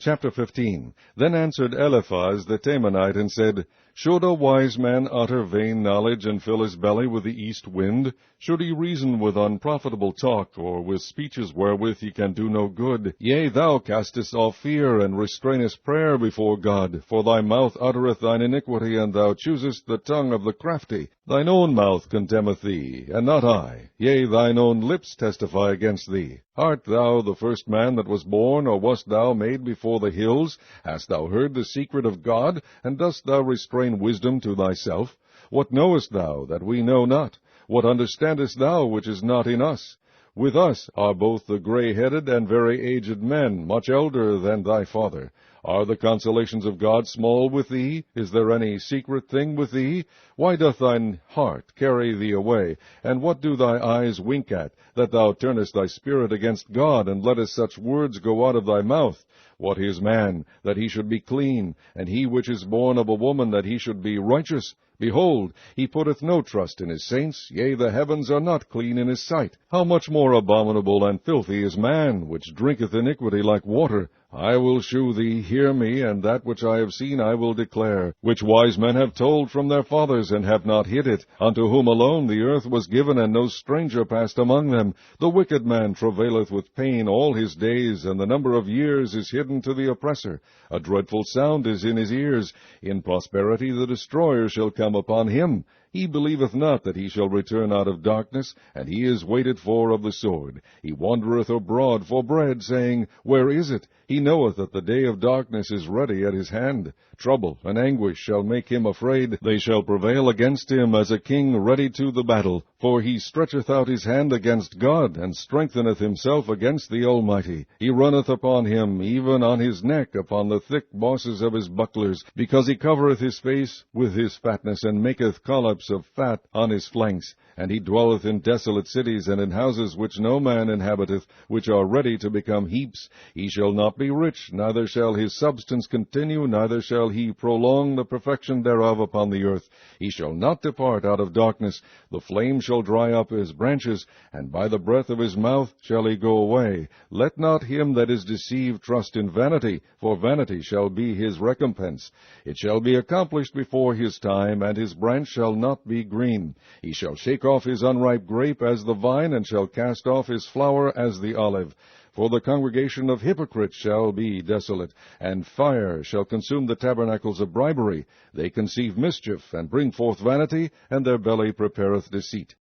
Chapter 15. Then answered Eliphaz the Temanite, and said, Should a wise man utter vain knowledge, and fill his belly with the east wind? Should he reason with unprofitable talk, or with speeches wherewith he can do no good? Yea, thou castest off fear, and restrainest prayer before God. For thy mouth uttereth thine iniquity, and thou choosest the tongue of the crafty. Thine own mouth condemneth thee, and not I. Yea, thine own lips testify against thee. Art thou the first man that was born, or wast thou made before the hills? Hast thou heard the secret of God, and dost thou restrain wisdom to thyself? What knowest thou that we know not? What understandest thou which is not in us? With us are both the gray-headed and very aged men, much elder than thy father. Are the consolations of God small with thee? Is there any secret thing with thee? Why doth thine heart carry thee away? And what do thy eyes wink at, that thou turnest thy spirit against God, and lettest such words go out of thy mouth? What is man, that he should be clean, and he which is born of a woman, that he should be righteous? Behold, he putteth no trust in his saints, yea, the heavens are not clean in his sight. How much more abominable and filthy is man, which drinketh iniquity like water? I will shew thee, hear me, and that which I have seen I will declare, which wise men have told from their fathers, and have not hid it, unto whom alone the earth was given, and no stranger passed among them. The wicked man travaileth with pain all his days, and the number of years is hidden to the oppressor. A dreadful sound is in his ears. In prosperity the destroyer shall come upon him. He believeth not that he shall return out of darkness, and he is waited for of the sword. He wandereth abroad for bread, saying, Where is it? He knoweth that the day of darkness is ready at his hand. Trouble and anguish shall make him afraid. They shall prevail against him as a king ready to the battle. For he stretcheth out his hand against God, and strengtheneth himself against the Almighty. He runneth upon him, even on his neck, upon the thick bosses of his bucklers, because he covereth his face with his fatness, and maketh collops of fat on his flanks. And he dwelleth in desolate cities, and in houses which no man inhabiteth, which are ready to become heaps. He shall not be rich, neither shall his substance continue, neither shall he prolong the perfection thereof upon the earth. He shall not depart out of darkness. The flame shall dry up his branches, and by the breath of his mouth shall he go away. Let not him that is deceived trust in vanity, for vanity shall be his recompense. It shall be accomplished before his time, and his branch shall not be green. He shall shake off his unripe grape as the vine, and shall cast off his flower as the olive. For the congregation of hypocrites shall be desolate, and fire shall consume the tabernacles of bribery. They conceive mischief, and bring forth vanity, and their belly prepareth deceit.